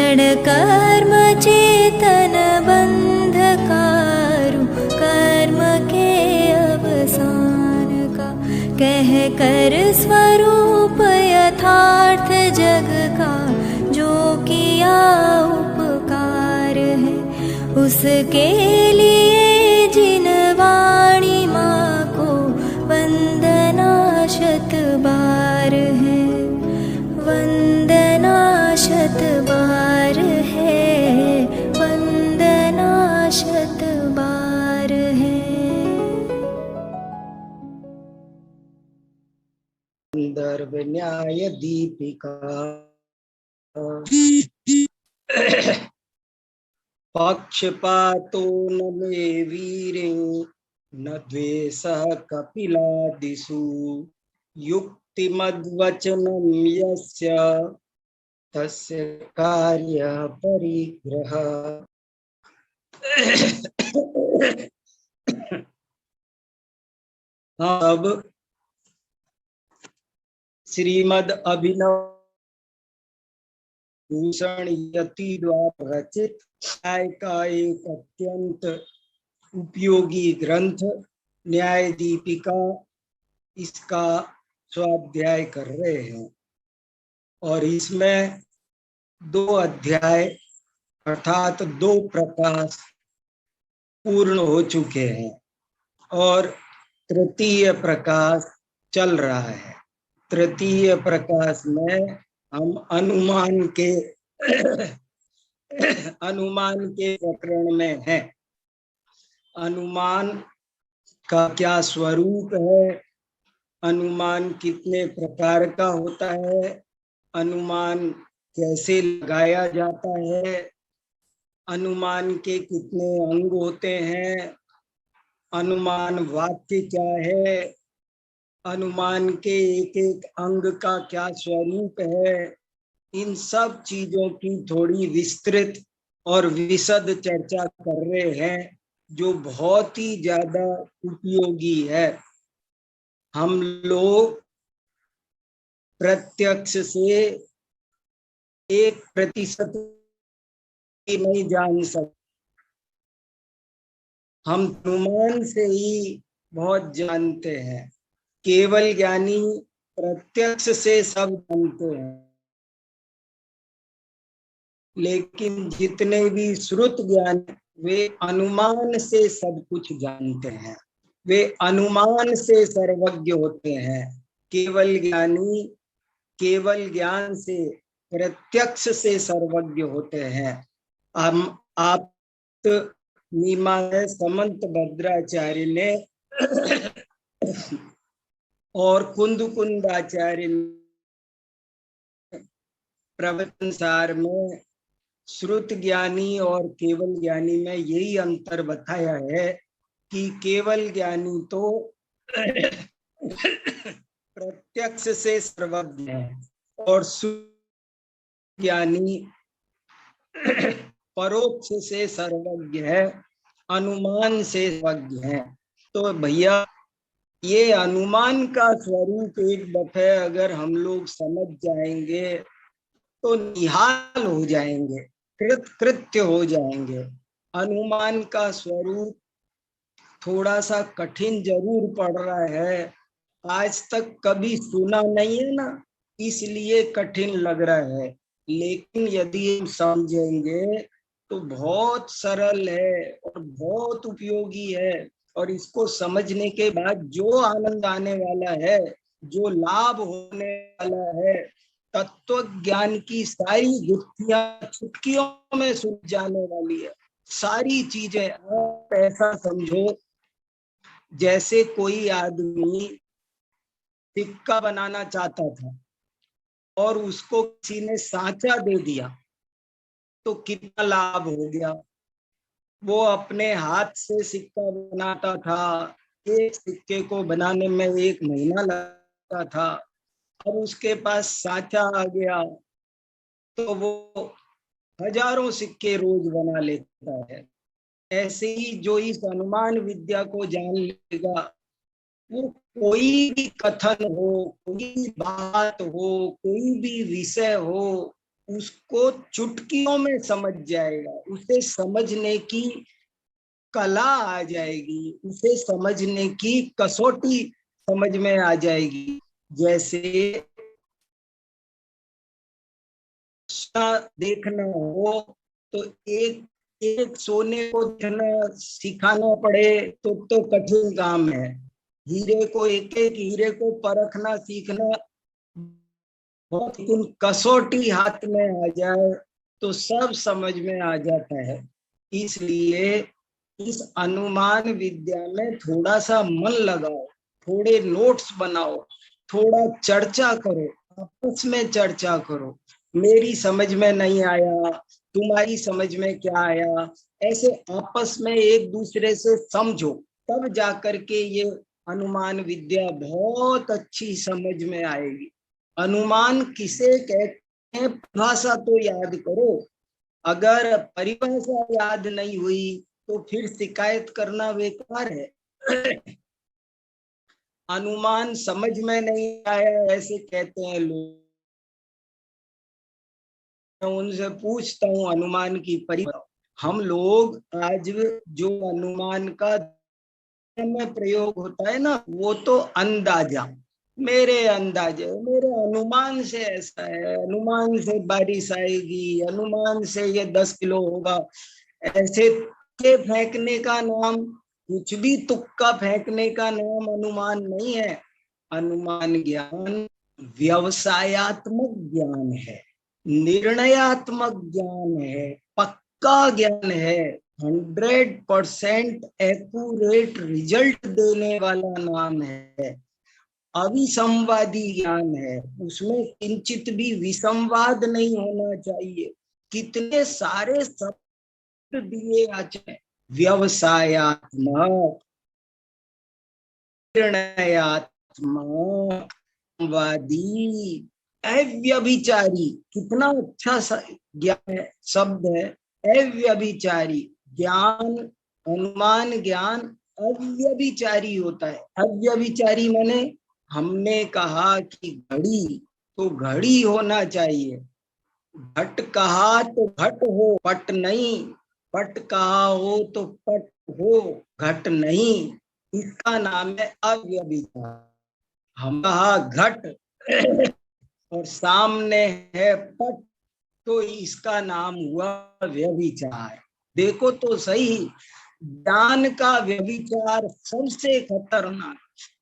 क्षण कर्म चेतन बंधकारु, कर्म के अवसान का कह कर स्वरूप यथार्थ जग का, जो किया उपकार है उसके लिए जिन वाणी माँ को वंदना शत बार है, वंदना शत बार है, वंदना शत बार है। संदर्भ न्याय दीपिका पक्षपातो न मे वीरे न द्वेषः कपिलादिषु, युक्तिमद्वचनं यस्य तस्य कार्यः परिग्रहः। अब श्रीमद् अभिनव भूषण यति द्वारा रचित न्याय का एक अत्यंत उपयोगी ग्रंथ न्याय दीपिका, इसका स्वाध्याय कर रहे हैं। और इसमें 2 अध्याय अर्थात 2 प्रकाश पूर्ण हो चुके हैं और तृतीय प्रकाश चल रहा है। तृतीय प्रकाश में हम अनुमान के प्रकरण में हैं। अनुमान का क्या स्वरूप है, अनुमान कितने प्रकार का होता है, अनुमान कैसे लगाया जाता है, अनुमान के कितने अंग होते हैं, अनुमान वाक्य क्या है, अनुमान के एक एक अंग का क्या स्वरूप है, इन सब चीजों की थोड़ी विस्तृत और विशद चर्चा कर रहे हैं, जो बहुत ही ज्यादा उपयोगी है। हम लोग प्रत्यक्ष से 1% नहीं जान सकते, हम अनुमान से ही बहुत जानते हैं। केवल ज्ञानी प्रत्यक्ष से सब जानते हैं, लेकिन जितने भी श्रुत ज्ञान वे अनुमान से सब कुछ जानते हैं, वे अनुमान से सर्वज्ञ होते हैं। केवल ज्ञानी केवल ज्ञान से प्रत्यक्ष से सर्वज्ञ होते हैं। हम आप मीमा समंत भद्राचार्य ने और कुंदकुंदाचार्य प्रवचन सार में श्रुत ज्ञानी और केवल ज्ञानी में यही अंतर बताया है कि केवल ज्ञानी तो प्रत्यक्ष से सर्वज्ञ है और श्रुत ज्ञानी परोक्ष से सर्वज्ञ है, अनुमान से सर्वज्ञ है। तो भैया ये अनुमान का स्वरूप एक दफे अगर हम लोग समझ जाएंगे तो निहाल हो जाएंगे, कृत्य हो जाएंगे। अनुमान का स्वरूप थोड़ा सा कठिन जरूर पड़ रहा है, आज तक कभी सुना नहीं है ना, इसलिए कठिन लग रहा है। लेकिन यदि हम समझेंगे तो बहुत सरल है और बहुत उपयोगी है, और इसको समझने के बाद जो आनंद आने वाला है, जो लाभ होने वाला है, तत्व ज्ञान की सारी गुत्थियां चुटकियों में सुलझ जाने वाली है। सारी चीजें आप ऐसा समझो जैसे कोई आदमी सिक्का बनाना चाहता था और उसको किसी ने सांचा दे दिया तो कितना लाभ हो गया। वो अपने हाथ से सिक्का बनाता था, एक सिक्के को बनाने में 1 महीना लगता था, और उसके पास सांचा आ गया तो वो हजारों सिक्के रोज बना लेता है। ऐसे ही जो इस अनुमान विद्या को जान लेगा, वो कोई भी कथन हो, कोई बात हो, कोई भी विषय हो, उसको चुटकियों में समझ जाएगा, उसे समझने की कला आ जाएगी, उसे समझने की कसौटी समझ में आ जाएगी। जैसे देखना हो तो एक एक सोने को देखना सिखाना पड़े तो कठिन काम है। हीरे को, एक एक हीरे को परखना सीखना बहुत, लेकिन कसौटी हाथ में आ जाए तो सब समझ में आ जाता है। इसलिए इस अनुमान विद्या में थोड़ा सा मन लगाओ, थोड़े नोट्स बनाओ, थोड़ा चर्चा करो, आपस में चर्चा करो। मेरी समझ में नहीं आया, तुम्हारी समझ में क्या आया, ऐसे आपस में एक दूसरे से समझो, तब जाकर के ये अनुमान विद्या बहुत अच्छी समझ में आएगी। अनुमान किसे कहते हैं, परिभाषा तो याद करो। अगर परिभाषा याद नहीं हुई तो फिर शिकायत करना बेकार है। अनुमान समझ में नहीं आया ऐसे कहते हैं लोग। मैं उनसे पूछता हूँ अनुमान की परिभाषा। हम लोग आज जो अनुमान का में प्रयोग होता है ना, वो तो अंदाजा, मेरे अंदाजे, मेरे अनुमान से ऐसा है, अनुमान से बारिश आएगी, अनुमान से ये 10 किलो होगा, ऐसे तुक्के फेंकने का नाम, कुछ भी तुक्का फेंकने का नाम अनुमान नहीं है। अनुमान ज्ञान व्यवसायत्मक ज्ञान है, निर्णयात्मक ज्ञान है, पक्का ज्ञान है, 100% एक्यूरेट रिजल्ट देने वाला नाम है, अविसंवादी ज्ञान है। उसमें किंचित भी विसंवाद नहीं होना चाहिए। कितने सारे शब्द दिए आचार्य, व्यवसायात्मक, निर्णयात्मक, वादी, अव्यभिचारी, कितना अच्छा ज्ञान है, शब्द है अव्यभिचारी ज्ञान। अनुमान ज्ञान अव्यभिचारी होता है। अव्यभिचारी माने हमने कहा कि घड़ी तो घड़ी होना चाहिए, घट कहा तो घट हो, पट नहीं, पट कहा हो तो पट हो, घट नहीं, इसका नाम है अव्यभिचार। हम कहा घट और सामने है पट, तो इसका नाम हुआ व्यभिचार। देखो तो सही, ज्ञान का व्यभिचार सबसे खतरनाक।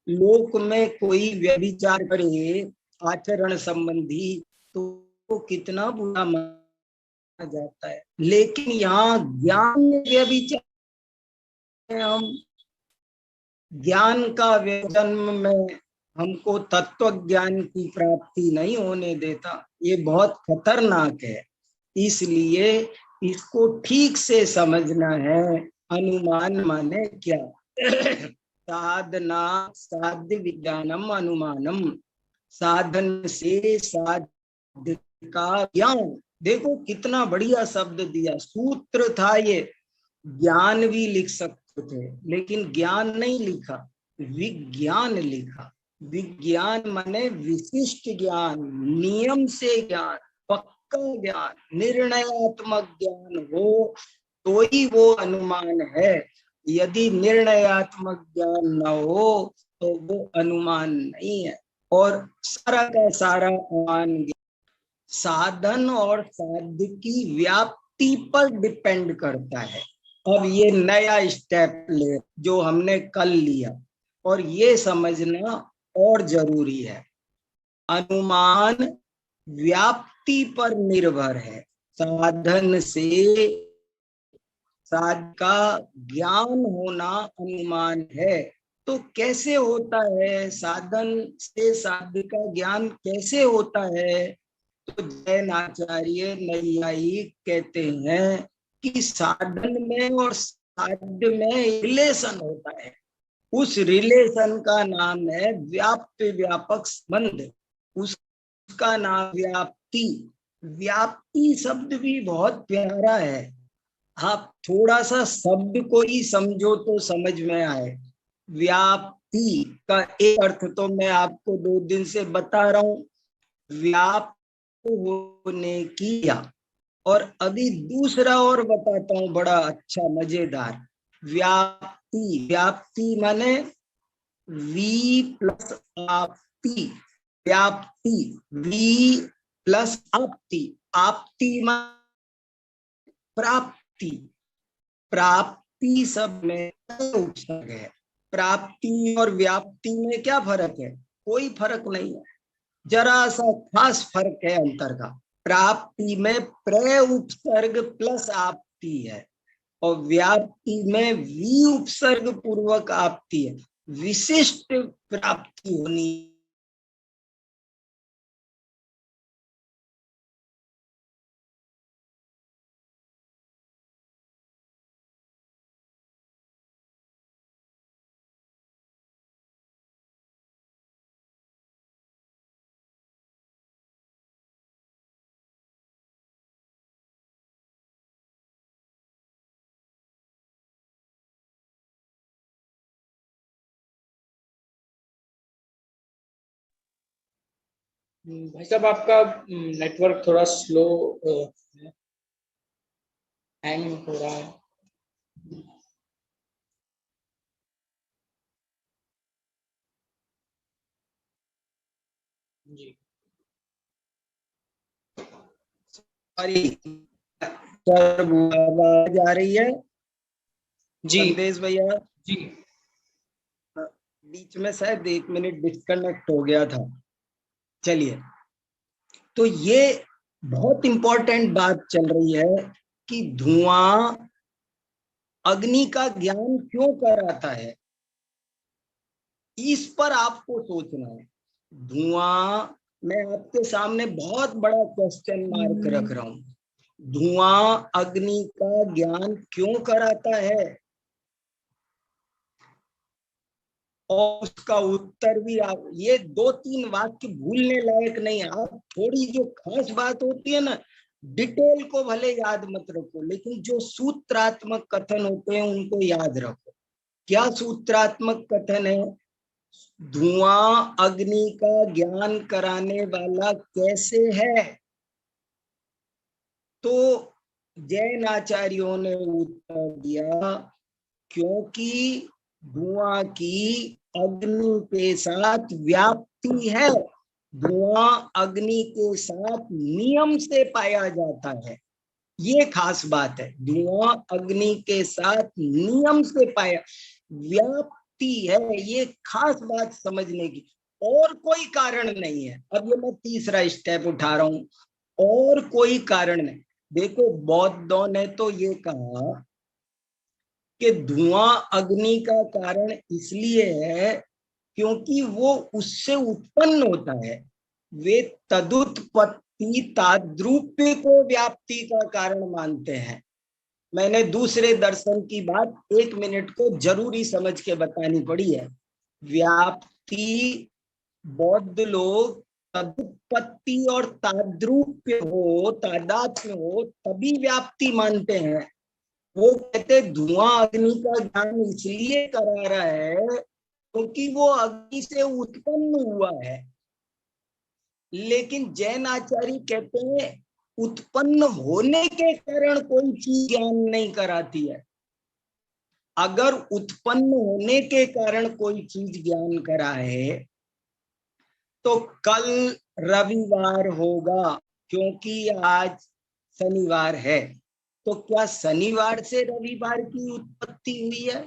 लोक में कोई व्यभिचार करे आचरण संबंधी तो कितना बुरा माना जाता है, लेकिन यहाँ ज्ञान में व्यभिचार, हम ज्ञान का जन्म में हमको तत्व ज्ञान की प्राप्ति नहीं होने देता, ये बहुत खतरनाक है। इसलिए इसको ठीक से समझना है। अनुमान माने क्या? साधना साध्य विज्ञानम अनुमानम, साधन से साध्य का ज्ञान। देखो कितना बढ़िया शब्द दिया, सूत्र था ये। ज्ञान भी लिख सकते थे लेकिन ज्ञान नहीं लिखा, विज्ञान लिखा। विज्ञान माने विशिष्ट ज्ञान, नियम से ज्ञान, पक्का ज्ञान, निर्णयात्मक ज्ञान हो तो ही वो अनुमान है। यदि निर्णयात्मक ज्ञान न हो तो वो अनुमान नहीं है। और सारा का सारा अनुमान साधन और साध्य की व्याप्ति पर डिपेंड करता है। अब ये नया स्टेप ले जो हमने कल लिया, और ये समझना और जरूरी है। अनुमान व्याप्ति पर निर्भर है। साधन से साध्य का ज्ञान होना अनुमान है। तो कैसे होता है, साधन से साध्य का ज्ञान कैसे होता है? तो जैन आचार्य नैयायिक कहते हैं कि साधन में और साध्य में रिलेशन होता है। उस रिलेशन का नाम है व्याप्य व्यापक संबंध, उसका नाम व्याप्ति। व्याप्ति शब्द भी बहुत प्यारा है। आप थोड़ा सा शब्द को ही समझो तो समझ में आए। व्याप्ति का एक अर्थ तो मैं आपको 2 दिन से बता रहा हूं। व्याप्त होने की। और अभी दूसरा और बताता हूं, बड़ा अच्छा मजेदार। व्याप्ति, व्याप्ति माने वी प्लस आपती, व्याप्ति वी प्लस आपती, आपती माने प्राप्ति, प्राप्ति सब में उपसर्ग है। प्राप्ति और व्याप्ति में क्या फर्क है? कोई फर्क नहीं है, जरा सा खास फर्क है अंतर का। प्राप्ति में प्र उपसर्ग प्लस आपती है और व्याप्ति में वी उपसर्ग पूर्वक आपती है। विशिष्ट प्राप्ति होनी। भाई साहब आपका नेटवर्क थोड़ा स्लो हैंग हो रहा है। जी सॉरी सर, आवाज आ रही है? जी संदेश भैया, जी बीच में शायद 1 मिनट डिस्कनेक्ट हो गया था। चलिए, तो ये बहुत इंपॉर्टेंट बात चल रही है कि धुआं अग्नि का ज्ञान क्यों कराता है, इस पर आपको सोचना है। धुआं, मैं आपके सामने बहुत बड़ा क्वेश्चन मार्क रख रहा हूं। धुआं अग्नि का ज्ञान क्यों कराता है? और उसका उत्तर भी आप, ये 2-3 वाक्य भूलने लायक नहीं है। आप थोड़ी जो खास बात होती है ना, डिटेल को भले याद मत रखो, लेकिन जो सूत्रात्मक कथन होते हैं उनको याद रखो। क्या सूत्रात्मक कथन है? धुआं अग्नि का ज्ञान कराने वाला कैसे है? तो जैन आचार्यों ने उत्तर दिया, क्योंकि धुआं की अग्नि के साथ व्याप्ति है। धुआं अग्नि के साथ नियम से पाया जाता है, ये खास बात है। धुआं अग्नि के साथ नियम से पाया, व्याप्ति है, ये खास बात समझने की। और कोई कारण नहीं है। अब ये मैं तीसरा स्टेप उठा रहा हूं, और कोई कारण नहीं। देखो, बौद्धों ने तो ये कहा कि धुआं अग्नि का कारण इसलिए है क्योंकि वो उससे उत्पन्न होता है। वे तदुत्पत्ति ताद्रूप्य को व्याप्ति का कारण मानते हैं। मैंने दूसरे दर्शन की बात 1 मिनट को जरूरी समझ के बतानी पड़ी है। व्याप्ति, बौद्ध लोग तदुत्पत्ति और ताद्रूप्य हो, तादात्म्य हो, तभी व्याप्ति मानते हैं। वो कहते धुआं अग्नि का ज्ञान इसलिए करा रहा है क्योंकि वो अग्नि से उत्पन्न हुआ है। लेकिन जैन आचार्य कहते हैं उत्पन्न होने के कारण कोई चीज ज्ञान नहीं कराती है। अगर उत्पन्न होने के कारण कोई चीज ज्ञान कराए तो कल रविवार होगा, क्योंकि आज शनिवार है। तो क्या शनिवार से रविवार की उत्पत्ति हुई है?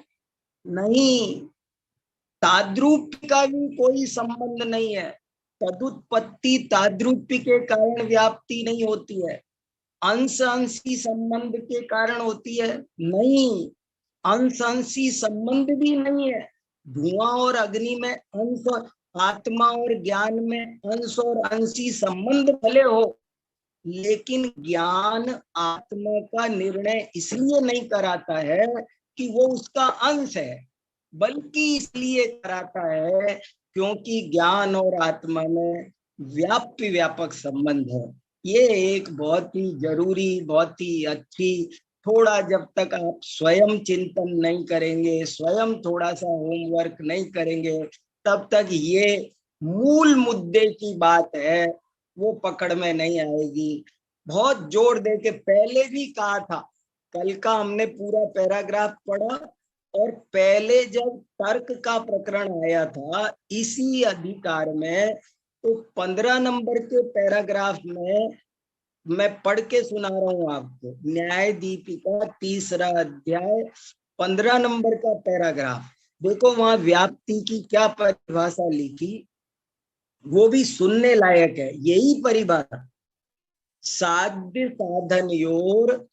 नहीं, ताद्रूप्य का भी कोई संबंध नहीं है। तदुत्पत्ति ताद्रूप्य के कारण व्याप्ति नहीं होती है। अंश अंशी संबंध के कारण होती है? नहीं, अंश अंशी संबंध भी नहीं है। धुआं और अग्नि में अंश, आत्मा और ज्ञान में अंश और अंशी संबंध भले हो, लेकिन ज्ञान आत्मा का निर्णय इसलिए नहीं कराता है कि वो उसका अंश है, बल्कि इसलिए कराता है क्योंकि ज्ञान और आत्मा में व्याप्य व्यापक संबंध है। ये एक बहुत ही जरूरी, बहुत ही अच्छी, थोड़ा जब तक आप स्वयं चिंतन नहीं करेंगे, स्वयं थोड़ा सा होमवर्क नहीं करेंगे, तब तक ये मूल मुद्दे की बात है। वो पकड़ में नहीं आएगी। बहुत जोर दे के पहले भी कहा था, कल का हमने पूरा पैराग्राफ पढ़ा, और पहले जब तर्क का प्रकरण आया था इसी अधिकार में, तो 15 नंबर के पैराग्राफ में मैं पढ़ के सुना रहा हूं आपको, न्याय दीपिका 3रा अध्याय 15 नंबर का पैराग्राफ। देखो वहां व्याप्ति की क्या परिभाषा लिखी, वो भी सुनने लायक है। यही परिभाषा, साध्य साधनयोर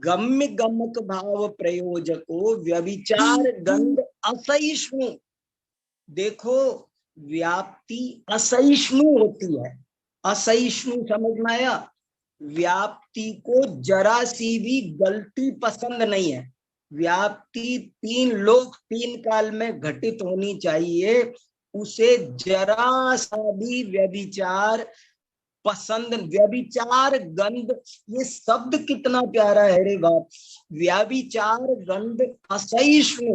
गम्य गमक भाव प्रयोजको व्यभिचार गंध असहिष्णु। देखो व्याप्ति असहिष्णु होती है। असहिष्णु समझ में आया? व्याप्ति को जरा सी भी गलती पसंद नहीं है। व्याप्ति 3 लोक 3 काल में घटित होनी चाहिए, उसे जरा सा भी व्यभिचार पसंद। व्यभिचार गंध, ये शब्द कितना प्यारा है रे बाप। व्यभिचार गंध असहिष्णु।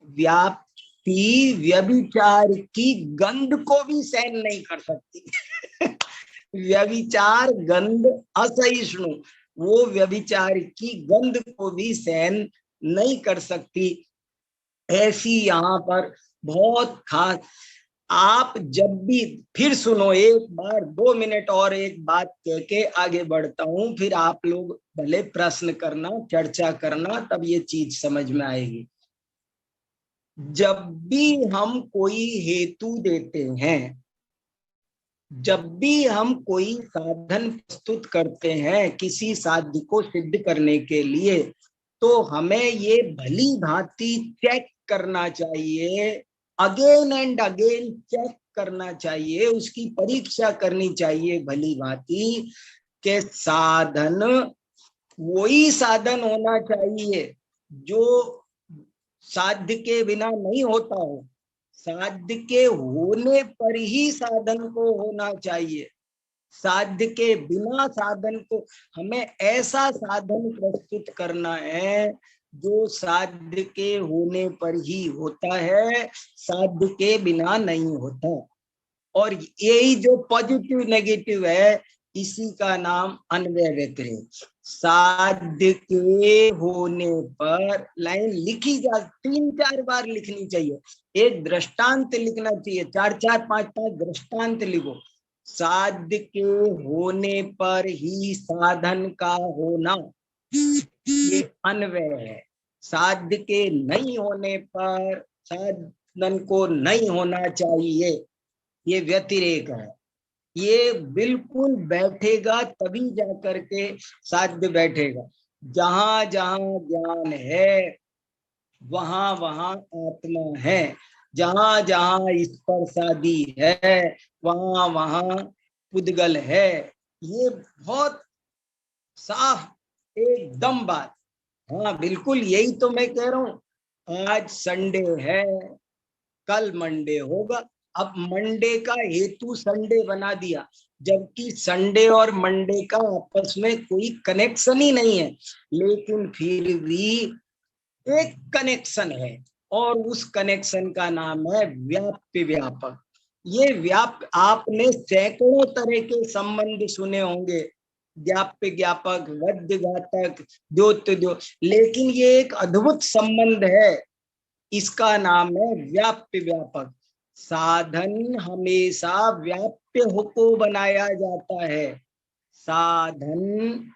व्याप्ति व्यभिचार की गंध को भी सहन नहीं कर सकती। व्यभिचार गंध असहिष्णु, वो व्यभिचार की गंध को भी सहन नहीं कर सकती। ऐसी यहाँ पर बहुत खास, आप जब भी, फिर सुनो एक बार, 2 मिनट और एक बात कह के आगे बढ़ता हूं, फिर आप लोग भले प्रश्न करना, चर्चा करना, तब ये चीज समझ में आएगी। जब भी हम कोई हेतु देते हैं, जब भी हम कोई साधन प्रस्तुत करते हैं किसी साध्य को सिद्ध करने के लिए, तो हमें ये भली भांति चेक करना चाहिए, अगेन एंड अगेन चेक करना चाहिए, उसकी परीक्षा करनी चाहिए भली भांति के साधन वही साधन होना चाहिए जो साध्य के बिना नहीं होता हो। साध्य के होने पर ही साधन को होना चाहिए। साध्य के बिना साधन को, हमें ऐसा साधन प्रस्तुत करना है जो साध्य के होने पर ही होता है, साध्य के बिना नहीं होता। और यही जो पॉजिटिव नेगेटिव है, इसी का नाम अन्वय व्यतिरेक। साध्य के होने पर, लाइन लिखी जा 3-4 बार लिखनी चाहिए, एक दृष्टांत लिखना चाहिए, 4-4 5-5 दृष्टांत लिखो। साध्य के होने पर ही साधन का होना, ये अन्वय है। साध्य के नहीं होने पर साधन को नहीं होना चाहिए, ये व्यतिरेक है। ये बिल्कुल बैठेगा तभी जाकर के साध्य बैठेगा। जहां जहां ज्ञान है वहां वहां आत्मा है, जहां जहां स्पर्शादि है वहां वहां पुद्गल है। ये बहुत साफ एकदम बात। हाँ बिल्कुल, यही तो मैं कह रहा हूं। आज संडे है, कल मंडे होगा। अब मंडे का हेतु संडे बना दिया, जबकि संडे और मंडे का आपस में कोई कनेक्शन ही नहीं है, लेकिन फिर भी एक कनेक्शन है, और उस कनेक्शन का नाम है व्याप्य व्यापक। ये आपने सैकड़ों तरह के संबंध सुने होंगे, व्याप्य ज्ञापक, वद्य घातक, द्योत्य द्यो, लेकिन ये एक अद्भुत संबंध है, इसका नाम है व्याप्य व्यापक। साधन हमेशा व्याप्य को बनाया जाता है, साधन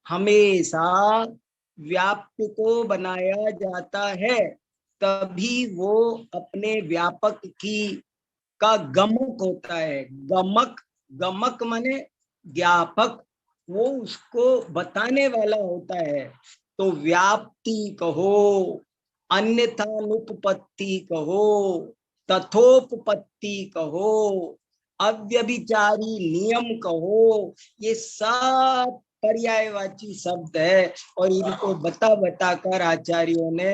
हमेशा व्याप्य को बनाया जाता है, तभी वो अपने व्यापक का गमक होता है। गमक माने ज्ञापक, वो उसको बताने वाला होता है। तो व्याप्ति कहो, अन्यथा अनुपपत्ति कहो, तथोपपत्ति कहो, अव्यभिचारी नियम कहो, ये सब पर्यायवाची शब्द है, और इनको बता कर आचार्यों ने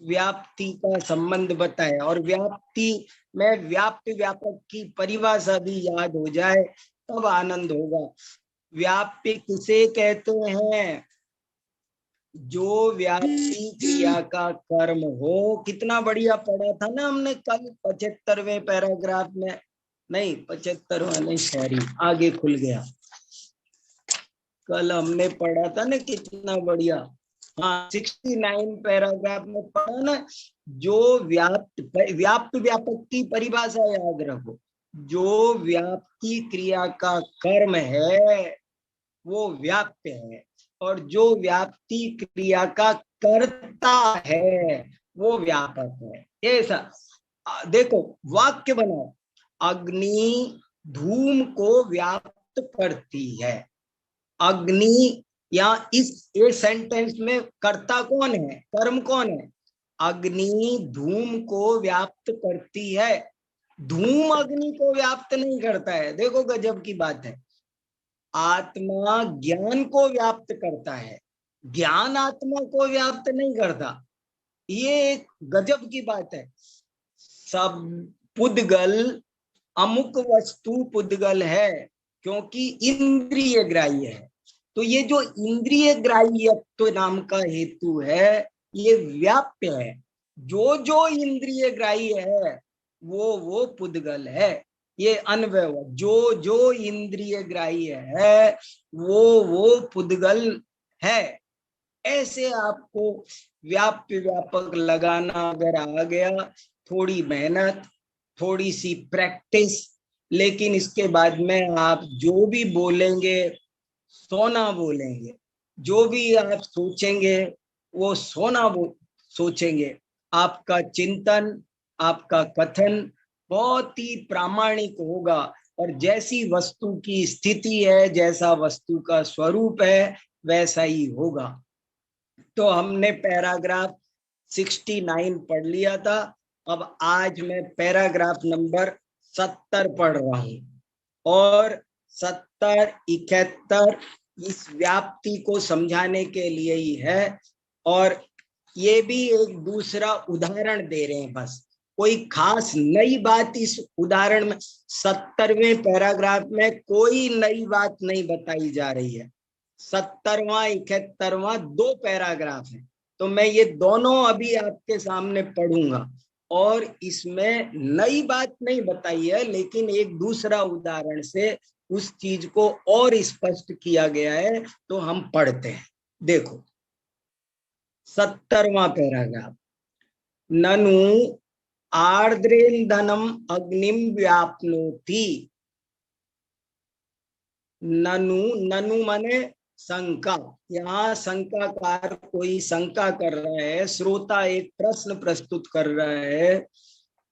व्याप्ति का संबंध बताया। और व्याप्ति में व्याप्य व्यापक की परिभाषा भी याद हो जाए तब आनंद होगा। व्याप्य किसे कहते हैं? जो व्याप्ति क्रिया का कर्म हो। कितना बढ़िया पढ़ा था ना हमने कल 75वें पैराग्राफ में। नहीं 75वां नहीं, सॉरी आगे खुल गया। कल हमने पढ़ा था ना कितना बढ़िया। हाँ 69 पैराग्राफ में पढ़ा ना, जो व्याप्त व्यापक की परिभाषा याद रखो। जो व्याप्ति क्रिया का कर्म है वो व्याप्य है, और जो व्याप्ति क्रिया का कर्ता है वो व्यापक है। ऐसा देखो वाक्य बनाओ, अग्नि धूम को व्याप्त करती है। अग्नि, या इस सेंटेंस में कर्ता कौन है, कर्म कौन है? अग्नि धूम को व्याप्त करती है, धूम अग्नि को व्याप्त नहीं करता है। देखो गजब की बात है। आत्मा ज्ञान को व्याप्त करता है, ज्ञान आत्मा को व्याप्त नहीं करता। ये एक गजब की बात है। सब पुद्गल अमुक वस्तु पुद्गल है क्योंकि इंद्रिय ग्राह्य है। तो ये जो इंद्रिय ग्राह्यत्व नाम का हेतु है ये व्याप्य है। जो जो इंद्रिय ग्राह्य है वो पुद्गल है। ये अन्वय, जो जो इंद्रिय ग्राह्य है वो पुद्गल है। ऐसे आपको व्याप्य व्यापक लगाना अगर आ गया, थोड़ी मेहनत, थोड़ी सी प्रैक्टिस, लेकिन इसके बाद में आप जो भी बोलेंगे सोना बोलेंगे, जो भी आप सोचेंगे वो सोना सोचेंगे। आपका चिंतन, आपका कथन बहुत ही प्रामाणिक होगा, और जैसी वस्तु की स्थिति है, जैसा वस्तु का स्वरूप है वैसा ही होगा। तो हमने पैराग्राफ 69 पढ़ लिया था। अब आज मैं पैराग्राफ नंबर 70 पढ़ रहा हूं, और 70, 71 इस व्याप्ति को समझाने के लिए ही है। और ये भी एक दूसरा उदाहरण दे रहे हैं, बस कोई खास नई बात इस उदाहरण में 70वें पैराग्राफ में कोई नई बात नहीं बताई जा रही है। 70वां 71वां 2 पैराग्राफ है, तो मैं ये दोनों अभी आपके सामने पढ़ूंगा, और इसमें नई बात नहीं बताई है, लेकिन एक दूसरा उदाहरण से उस चीज को और स्पष्ट किया गया है। तो हम पढ़ते हैं। देखो 70वां पैराग्राफ, ननु आर्द्रेन्धनम अग्निम व्याप्नोति। ननु, ननु माने शंका। यहाँ शंकाकार कोई शंका कर रहा है, श्रोता एक प्रश्न प्रस्तुत कर रहा है।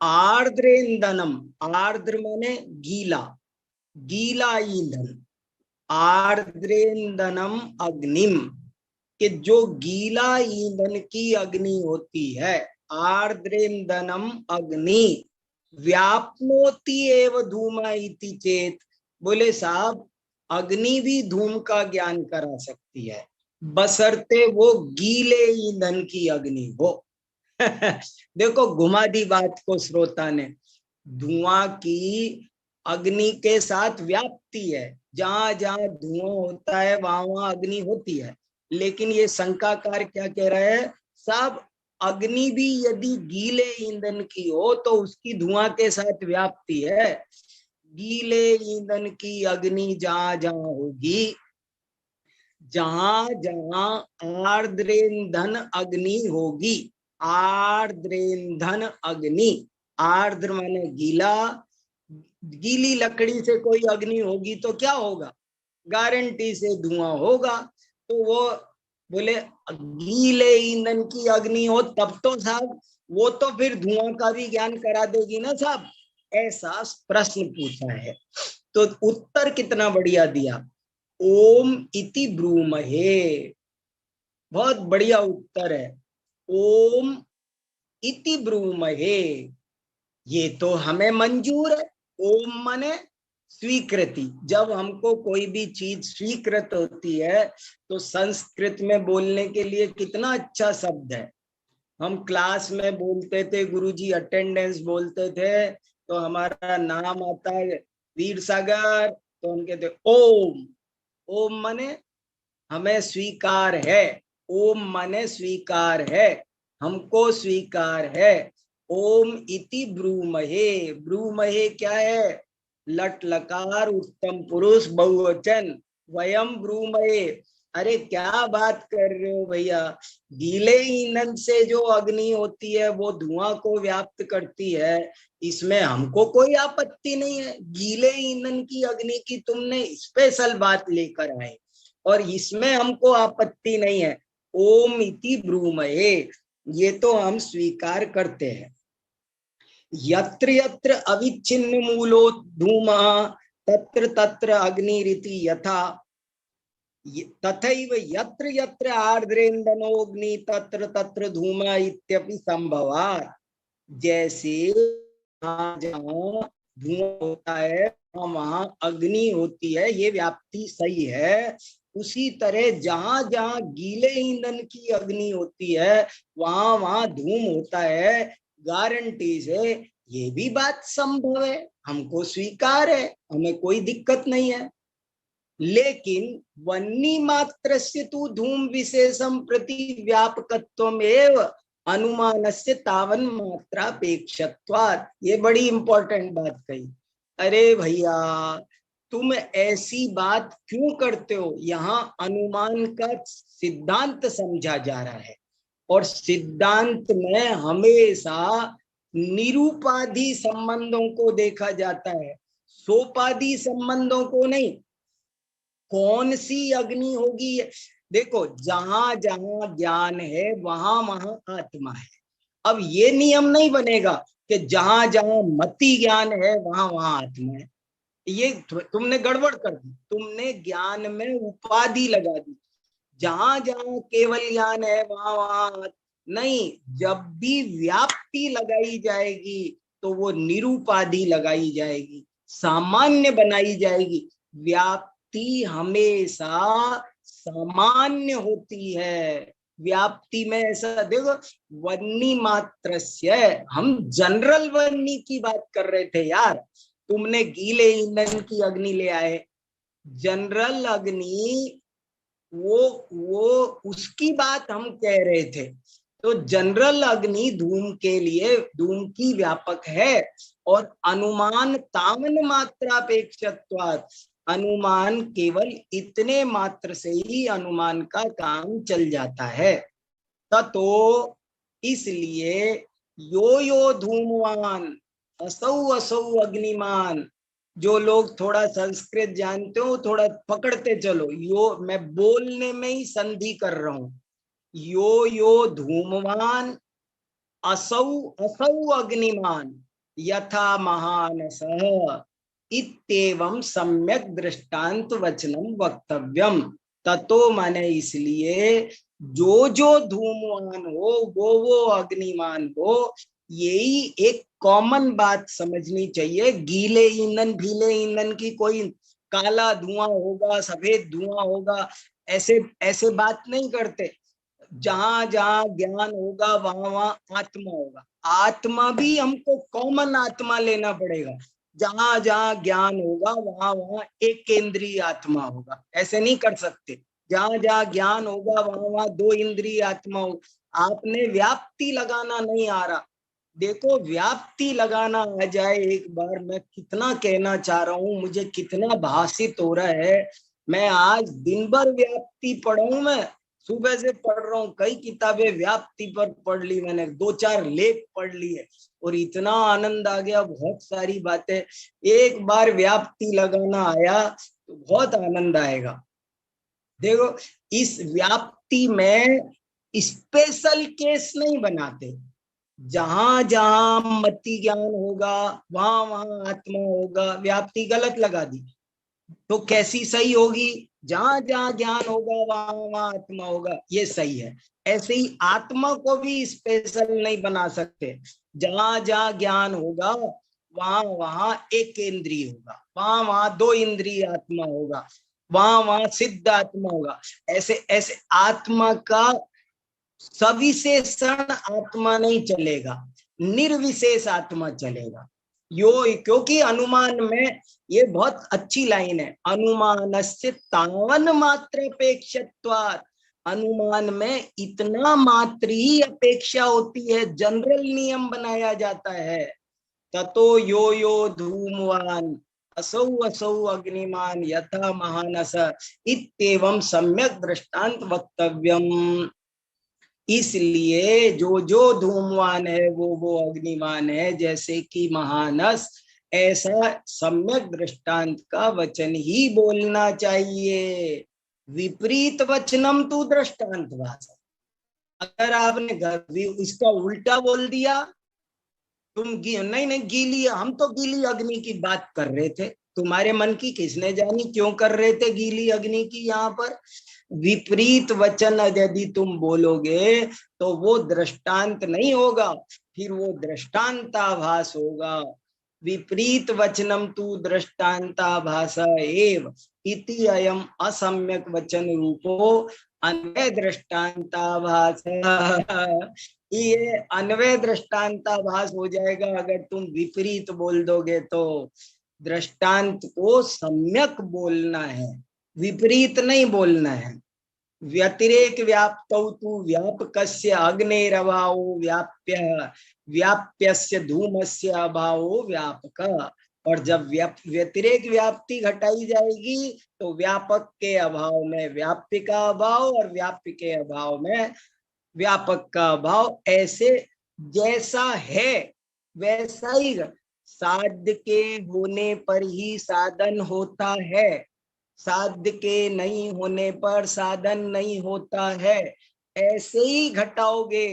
आर्द्र ईंधनम, आर्द्र माने गीला, गीला ईंधन, आर्द्र ईंधनम अग्निम, कि जो गीला ईंधन की अग्नि होती है, आर्द्र ईंधनम अग्नि व्याप्नोति एव धूमा इति चेत। बोले साहब अग्नि भी धूम का ज्ञान करा सकती है, बशर्ते वो गीले ईंधन की अग्नि हो। देखो घुमा दी बात को श्रोता ने। धुआं की अग्नि के साथ व्याप्ति है, जहां जहां धुआं होता है वहां वहां अग्नि होती है। लेकिन ये शंकाकार क्या कह रहा है, साहब अग्नि भी यदि गीले ईंधन की हो तो उसकी धुआं के साथ व्याप्ति है। गीले ईंधन की अग्नि जहां जहां होगी, जहां जहां आर्द्रेन्धन अग्नि होगी, आर्द्रेन्धन अग्नि, आर्द्र माने गीला, गीली लकड़ी से कोई अग्नि होगी तो क्या होगा, गारंटी से धुआं होगा। तो वो बोले गीले ईंधन की अग्नि हो तब तो साहब वो तो फिर धुआं का भी ज्ञान करा देगी ना साहब। ऐसा प्रश्न पूछा है, तो उत्तर कितना बढ़िया दिया, ओम इति ब्रूमहे। बहुत बढ़िया उत्तर है, ओम इति ब्रूमहे, ये तो हमें मंजूर है। ओम माने स्वीकृति। जब हमको कोई भी चीज स्वीकृत होती है तो संस्कृत में बोलने के लिए कितना अच्छा शब्द है। हम क्लास में बोलते थे, गुरुजी अटेंडेंस बोलते थे, तो हमारा नाम आता है वीर सागर, तो हम कहते ओम। ओम माने हमें स्वीकार है, ओम माने स्वीकार है, हमको स्वीकार है। ओम इति ब्रूमहे, ब्रूमहे क्या है, लट लकार उत्तम पुरुष बहुवचन वयम ब्रूमये। अरे क्या बात कर रहे हो भैया, गीले ईंधन से जो अग्नि होती है वो धुआं को व्याप्त करती है, इसमें हमको कोई आपत्ति नहीं है। गीले ईंधन की अग्नि की तुमने स्पेशल बात लेकर आए और इसमें हमको आपत्ति नहीं है। ओम इति ब्रूमये, ये तो हम स्वीकार करते हैं। यत्र यत्र अविच्छिन्न मूलो धूमः तत्र तत्र अग्निरिति यथा तथैव यत्र यत्र आर्द्रेन्दनोऽग्नि तत्र तत्र धूमः इत्यपि संभवात्। जैसे जहाँ धुआं होता है वहां अग्नि होती है, ये व्याप्ति सही है। उसी तरह जहां जहां गीले ईंधन की अग्नि होती है वहां वहां धूम होता है, गारंटी से ये भी बात संभव है, हमको स्वीकार है, हमें कोई दिक्कत नहीं है। लेकिन वन्नी मात्र से तू धूम विशेषम प्रति व्यापकत्वमेव अनुमानस्य तावन मात्रापेक्षत्वात्। ये बड़ी इंपॉर्टेंट बात कही। अरे भैया तुम ऐसी बात क्यों करते हो, यहाँ अनुमान का सिद्धांत समझा जा रहा है और सिद्धांत में हमेशा निरूपाधि संबंधों को देखा जाता है, सोपाधि संबंधों को नहीं। कौन सी अग्नि होगी, देखो जहां जहां ज्ञान है वहां वहां आत्मा है। अब ये नियम नहीं बनेगा कि जहां जहां मति ज्ञान है वहां वहां आत्मा है, ये तुमने गड़बड़ कर दी। तुमने ज्ञान में उपाधि लगा दी, जहां जहां केवल ज्ञान है वहां वहां नहीं। जब भी व्याप्ति लगाई जाएगी तो वो निरूपाधि लगाई जाएगी, सामान्य बनाई जाएगी। व्याप्ति हमेशा सामान्य होती है, व्याप्ति में ऐसा देखो वन्नी मात्र से, हम जनरल वन्नी की बात कर रहे थे यार, तुमने गीले ईंधन की अग्नि ले आए। जनरल अग्नि वो उसकी बात हम कह रहे थे। तो जनरल अग्नि धूम के लिए धूम की व्यापक है और अनुमान तावन मात्रापेक्षत्वात्, अनुमान केवल इतने मात्र से ही अनुमान का काम चल जाता है। ततो इसलिए यो यो धूमवान असौ असौ अग्निमान, जो लोग थोड़ा संस्कृत जानते हो थोड़ा पकड़ते चलो, यो मैं बोलने में ही संधि कर रहा हूं। यो यो धूमवान असौ असौ अग्निमान यथा महानसः इत्येवं सम्यक दृष्टांत वचनम वक्तव्यम। ततो माने इसलिए जो जो धूमवान हो वो अग्निमान हो, यही एक कॉमन बात समझनी चाहिए। गीले ईंधन भीले ईंधन की कोई काला धुआं होगा सफेद धुआं होगा ऐसे बात नहीं करते। जहां जहां ज्ञान होगा वहां वहां आत्मा होगा। आत्मा भी हमको कॉमन आत्मा लेना पड़ेगा, जहां जहां ज्ञान होगा वहां वहां एक केंद्रीय आत्मा होगा, ऐसे नहीं कर सकते। जहां जहां ज्ञान होगा वहां वहां दो इंद्रिय आत्मा होगा। आपने व्याप्ति लगाना नहीं आ रहा, देखो व्याप्ति लगाना आ जाए एक बार। मैं कितना कहना चाह रहा हूं, मुझे कितना भाषित हो रहा है। मैं आज दिन भर व्याप्ति पढ़ा हूं, मैं सुबह से पढ़ रहा हूँ, कई किताबें व्याप्ति पर पढ़ ली मैंने, 2-4 लेख पढ़ लिए और इतना आनंद आ गया, बहुत सारी बातें। एक बार व्याप्ति लगाना आया तो बहुत आनंद आएगा। देखो इस व्याप्ति में स्पेशल केस नहीं बनाते, जहां जहां मति ज्ञान होगा वहां वहां आत्मा होगा। व्याप्ति गलत लगा दी तो कैसी सही होगी, जहां जहां ज्ञान होगा वहां वहां आत्मा होगा, ये सही है। ऐसे ही आत्मा को भी स्पेशल नहीं बना सकते, जहां जहां ज्ञान होगा वहां वहां एक इंद्रिय होगा, वहां वहां दो इंद्रिय आत्मा होगा, वहां वहां सिद्ध आत्मा होगा। ऐसे ऐसे आत्मा का सविशेषण आत्मा नहीं चलेगा, निर्विशेष आत्मा चलेगा। क्योंकि अनुमान में ये बहुत अच्छी लाइन है, अनुमानस्य तावन मात्र अपेक्षत्वात्, अनुमान में इतना मात्र ही अपेक्षा होती है, जनरल नियम बनाया जाता है। ततो यो यो धूमवान असौ असौ अग्निमान यथा महानस इत्येवं सम्यक दृष्टांत वक्तव्यम। इसलिए जो धूमवान है वो अग्निमान है, जैसे कि महानस, ऐसा सम्यक दृष्टांत का वचन ही बोलना चाहिए। विपरीत वचनम तू दृष्टांत भाषा। अगर आपने इसका उल्टा बोल दिया, तुम नहीं गीली, हम तो गीली अग्नि की बात कर रहे थे, तुम्हारे मन की किसने जानी क्यों कर रहे थे गीली अग्नि की। यहाँ पर विपरीत वचन यदि तुम बोलोगे तो वो दृष्टांत नहीं होगा, फिर वो दृष्टांताभास होगा। विपरीत वचनम तू दृष्टांताभास एव इति अयम असम्यक वचन रूपो अन्वय दृष्टांताभास। ये अन्वय दृष्टांताभास हो जाएगा अगर तुम विपरीत बोल दोगे तो। दृष्टांत को सम्यक बोलना है, विपरीत नहीं बोलना है। व्यतिरेक व्याप्तौ तु व्यापकस्य अग्नेरभावो व्याप्य, व्याप्यस्य धूमस्य अभावो व्यापक। और जब व्यतिरेक व्याप्ति घटाई जाएगी तो व्यापक के अभाव में व्याप्य का अभाव और व्याप्य के अभाव में व्यापक का अभाव। ऐसे जैसा है वैसा ही, साध्य के होने पर ही साधन होता है, साध्य के नहीं होने पर साधन नहीं होता है। ऐसे ही घटाओगे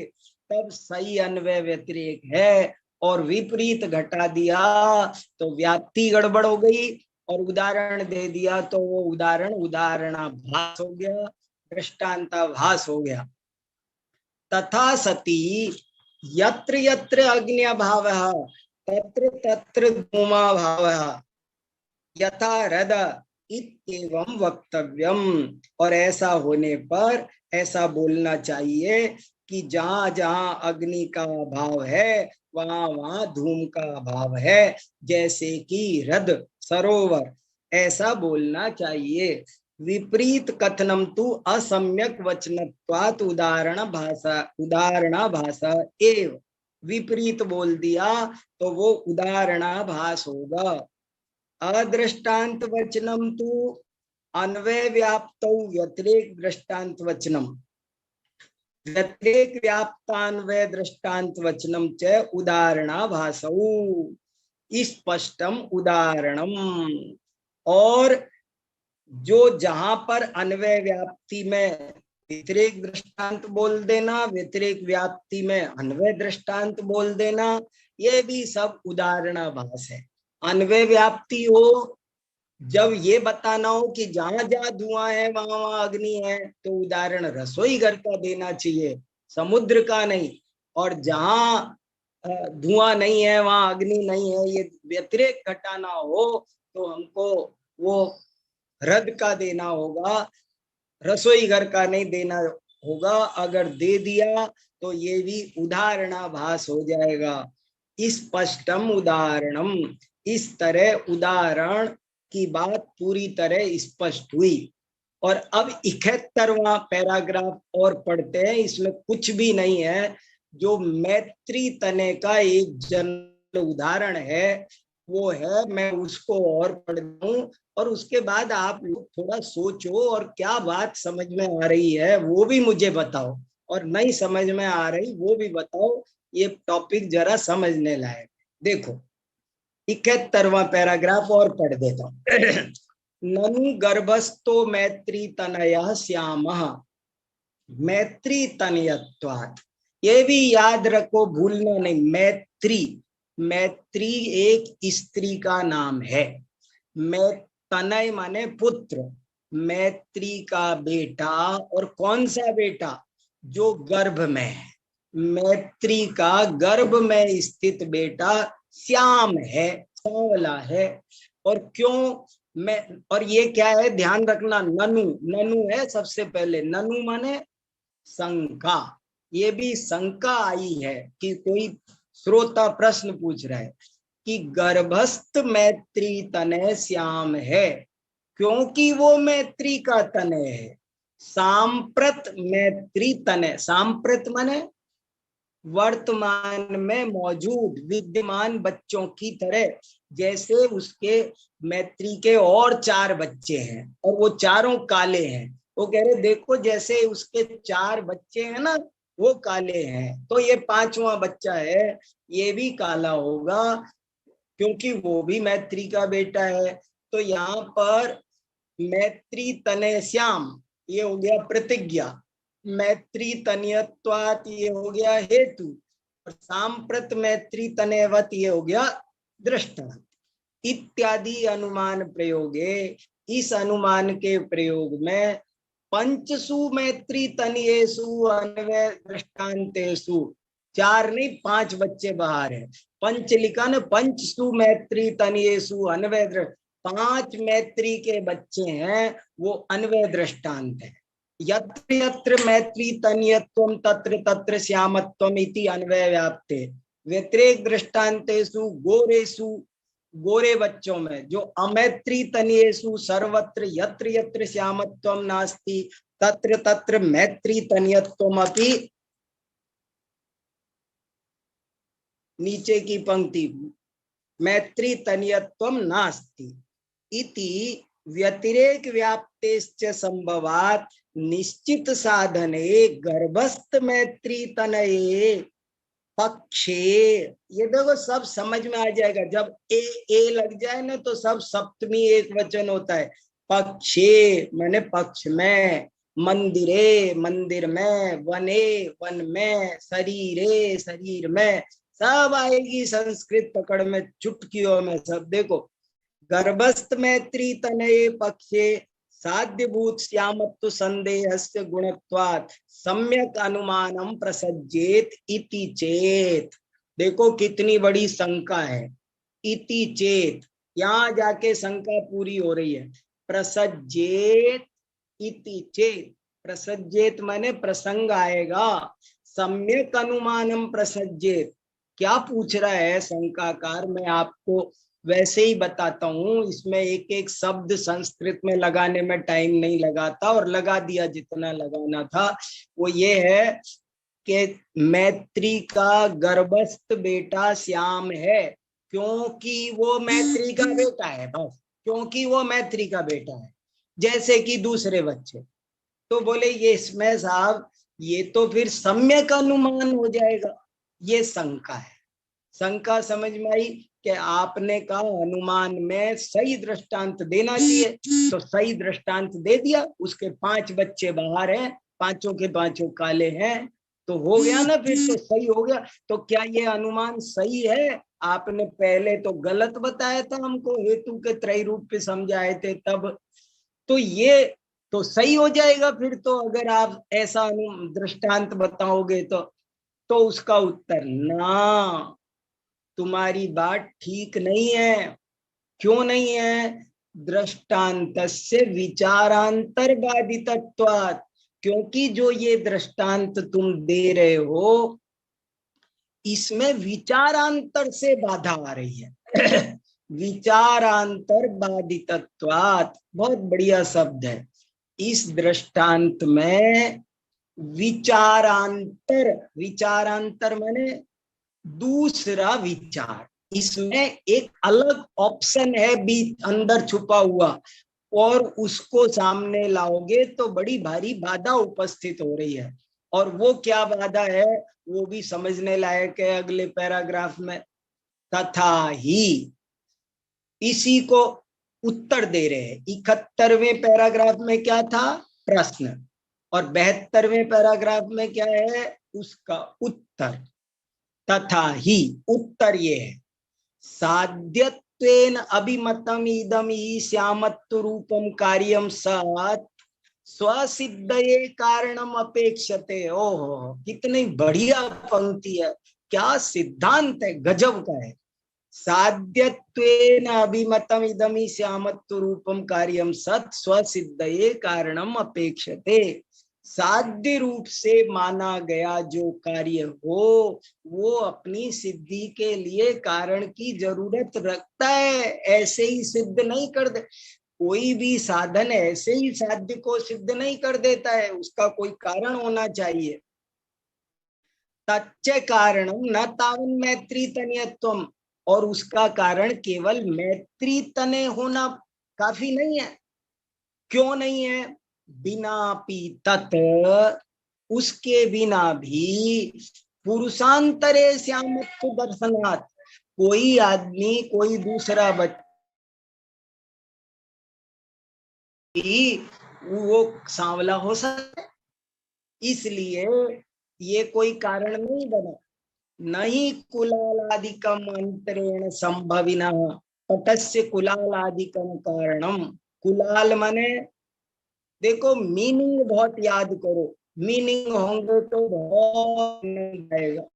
तब सही अन्वय व्यतिरेक है, और विपरीत घटा दिया तो व्याप्ति गड़बड़ हो गई, और उदाहरण दे दिया तो वो उदाहरण उदाहरणाभास हो गया, दृष्टांताभास हो गया। तथा सती यत्र यत्र अग्न्यभावः तत्र तत्र धूमाभावः यथा हृद इत्येवं वक्तव्यम। और ऐसा होने पर ऐसा बोलना चाहिए कि जहां जहां अग्नि का अभाव है वहां वहां धूम का अभाव है, जैसे कि हृद सरोवर, ऐसा बोलना चाहिए। विपरीत कथनम तु असम्यक वचनत्वात् उदाहरण भाषा एव। विपरीत बोल दिया तो वो उदाहरणाभास होगा। अदृष्टांत वचनम तु अन्वय व्याप्तौ व्यतिरेक दृष्टांत वचनम, व्यतिरेक व्याप्तान्वय दृष्टांत वचनम च उदाहरणाभासौ स्पष्टम उदाहरणम। और जो जहां पर अन्वय व्याप्ति में व्यतिरेक दृष्टांत बोल देना, व्यतिरेक व्याप्ति में अन्वय दृष्टांत बोल देना, ये भी सब उदाहरणाभास है। अन्वय व्याप्ति हो जब ये बताना हो कि जहां जहां धुआं है वहां वहां अग्नि है, तो उदाहरण रसोई घर का देना चाहिए, समुद्र का नहीं। और जहां धुआं नहीं है वहां अग्नि नहीं है, ये व्यतिरेक घटाना हो तो हमको वो हृद का देना होगा, रसोई घर का नहीं देना होगा। अगर दे दिया तो ये भी उदाहरणाभास हो जाएगा। स्पष्टम उदाहरणम, इस तरह उदाहरण की बात पूरी तरह स्पष्ट हुई। और अब 71वां पैराग्राफ और पढ़ते हैं। इसमें कुछ भी नहीं है, जो मैत्री तने का एक जन उदाहरण है वो है। मैं उसको और पढ़ दूं और उसके बाद आप लोग थोड़ा सोचो और क्या बात समझ में आ रही है वो भी मुझे बताओ, और नहीं समझ में आ रही वो भी बताओ। ये टॉपिक जरा समझने लायक। देखो 71वां पैराग्राफ और पढ़ देता हूं। ननु गर्भस्थो मैत्री तनयः श्यामः मैत्री तनयत्वात्। ये भी याद रखो, भूलना नहीं। मैत्री, मैत्री एक स्त्री का नाम है। तनय माने पुत्र, मैत्री का बेटा। और कौन सा बेटा? जो गर्भ में है। मैत्री का गर्भ में स्थित बेटा श्याम है, सांवला है। और क्यों मैं, और ये क्या है ध्यान रखना, ननु, ननु है सबसे पहले। ननु माने शंका। ये भी शंका आई है कि कोई श्रोता प्रश्न पूछ रहा है कि गर्भस्थ मैत्री तनय श्याम है, क्योंकि वो मैत्री का तनय है। सांप्रत मैत्री तनय, सांप्रत माने वर्तमान में मौजूद विद्यमान बच्चों की तरह, जैसे उसके मैत्री के और 4 बच्चे हैं और वो चारों काले हैं। वो कह रहे देखो जैसे उसके 4 बच्चे हैं ना वो काले हैं, तो ये 5वां बच्चा है ये भी काला होगा क्योंकि वो भी मैत्री का बेटा है। तो यहाँ पर मैत्री तनय श्याम ये हो गया प्रतिज्ञा, मैत्री तनयत्वात् ये हो गया हेतु, और सांप्रत मैत्री तनयवत ये हो गया दृष्टांत इत्यादि अनुमान प्रयोगे। इस अनुमान के प्रयोग में पंचसु मैत्री तनयेषु अन्वय दृष्टांतेषु 4 नहीं 5 बच्चे बाहर है, पंच लिखा न, पंचसु मैत्री तनयेषु अन्वय 5 मैत्री के बच्चे हैं वो अन्वय दृष्टांत है। यत्र यत्र मैत्री तनयत्वम तत्र तत्र श्यामत्वम इति अन्वय व्याप्ते व्यतिरेक दृष्टांतेषु गोरेषु गोरे बच्चों में जो अमैत्री तनयेषु सर्वत्र यत्र यत्र श्यामत्वम नास्ति तत्र तत्र मैत्री तनयत्वम अपि, नीचे की पंक्ति मैत्री तनयत्वम नास्ति इति व्यतिरेक व्याप्तेश्च संभवात् निश्चित साधने गर्भस्थ मैत्री तनये पक्षे। ये देखो सब समझ में आ जाएगा, जब ए लग जाए ना तो सब सप्तमी एक वचन होता है। पक्षे माने पक्ष में, मंदिरे मंदिर में, वने वन में, शरीरे शरीर में, सब आएगी संस्कृत पकड़ में चुटकियों में सब। देखो गर्भस्थ मैत्री तनये पक्षे साध्यभूत श्यामत्व संदेहस्य गुणत्वात् सम्यक अनुमानम प्रसज्जेत इति चेत। देखो कितनी बड़ी शंका है, इति चेत यहाँ जाके शंका पूरी हो रही है। प्रसज्जेत इति चेत, प्रसज्जेत माने प्रसंग आएगा, सम्यक अनुमानम प्रसज्जेत। क्या पूछ रहा है शंकाकार, मैं आपको वैसे ही बताता हूँ, इसमें एक एक शब्द संस्कृत में लगाने में टाइम नहीं लगाता और लगा दिया जितना लगाना था। वो ये है कि मैत्री का गर्भस्थ बेटा श्याम है क्योंकि वो मैत्री का बेटा है, बस क्योंकि वो मैत्री का बेटा है, जैसे कि दूसरे बच्चे। तो बोले ये इसमें साहब ये तो फिर सम्यक अनुमान हो जाएगा, ये शंका है। शंका समझ में आई कि आपने कहा अनुमान में सही दृष्टांत देना चाहिए, तो सही दृष्टांत दे दिया, उसके 5 बच्चे बाहर हैं, पांचों के पांचों काले हैं, तो हो गया ना, फिर तो सही हो गया। तो क्या ये अनुमान सही है? आपने पहले तो गलत बताया था हमको, हेतु के त्रय रूप पे समझाए थे तब, तो ये तो सही हो जाएगा फिर तो, अगर आप ऐसा दृष्टांत बताओगे तो उसका उत्तर ना, तुम्हारी बात ठीक नहीं है। क्यों नहीं है? दृष्टांतस्य विचारांतरबाधितत्वात्, क्योंकि जो ये दृष्टांत तुम दे रहे हो इसमें विचारांतर से बाधा आ रही है। विचारांतर बाधितत्वात् बहुत बढ़िया शब्द है। इस दृष्टांत में विचारांतर, विचारांतर माने दूसरा विचार, इसमें एक अलग ऑप्शन है बीच अंदर छुपा हुआ, और उसको सामने लाओगे तो बड़ी भारी बाधा उपस्थित हो रही है। और वो क्या बाधा है वो भी समझने लायक है अगले पैराग्राफ में। तथा ही, इसी को उत्तर दे रहे हैं। 71वें पैराग्राफ में क्या था? प्रश्न, और 72वें पैराग्राफ में क्या है? उसका उत्तर। तथा ही उत्तर ये है, साध्यत्वेन अभिमतम इदम ही श्यामत्व रूपम कार्यम सत् स्वसिद्धये कारणम अपेक्षते। ओहो कितनी बढ़िया पंक्ति है, क्या सिद्धांत है, गजब का है। साध्यत्वेन अभिमतम इदम ही श्यामत्व रूपम कार्यम सत् स्वसिद्धये कारणम अपेक्षते। साध्य रूप से माना गया जो कार्य हो वो अपनी सिद्धि के लिए कारण की जरूरत रखता है, ऐसे ही सिद्ध नहीं कर दे। कोई भी साधन ऐसे ही साध्य को सिद्ध नहीं कर देता है, उसका कोई कारण होना चाहिए। तच्च कारणम न तावन मैत्री तनयत्वम, और उसका कारण केवल मैत्री तने होना काफी नहीं है। क्यों नहीं है? बिना पी तत्, उसके बिना भी पुरुषांतरे श्यामत्व दर्शनात्, कोई आदमी कोई दूसरा बच्चा वो सांवला हो सकता है, इसलिए ये कोई कारण नहीं बना। नहीं कुलालादिकम अंतरेण संभविना पटस्य कुलालादिकम कारणम। कुलाल माने, देखो मीनिंग बहुत याद करो, मीनिंग होंगे तो बहुत नहीं आएगा।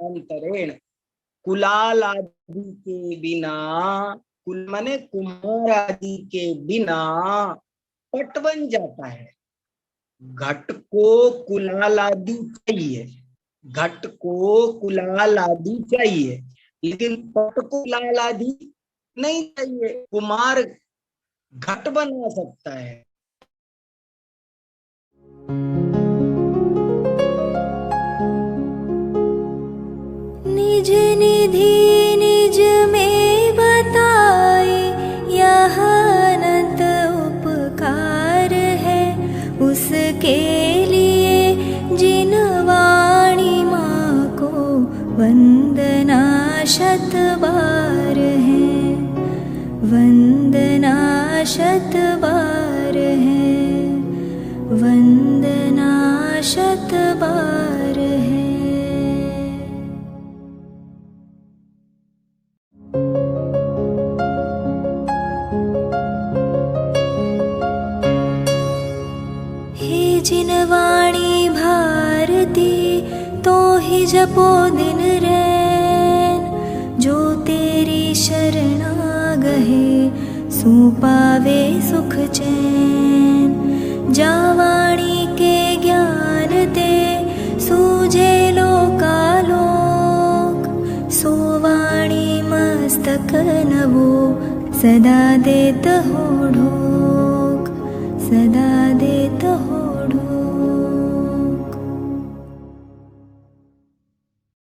अंतरेण, कुलाल आदि के बिना, कुल माने कुमार आदि के बिना पट बन जाता है। घट को कुलाल आदि चाहिए, घट को कुलाल आदि चाहिए, लेकिन पट को कुलाल आदि नहीं चाहिए। कुमार घट बना सकता है। निज निधि निज में बताए, यह अनंत उपकार है उसके लिए जिन वाणी माँ को वंदना शत बार है, वंदना शत बार है, वंदना शत बार है। जिन वाणी भारती तो ही जपो दिन रैन, जो तेरी शरणा गहे सो पावे सुख चैन। जा वाणी के ज्ञान दे सूझे लोकालोक, सो वाणी मस्तक नवो सदा देत हो ढोक, सदा देत हो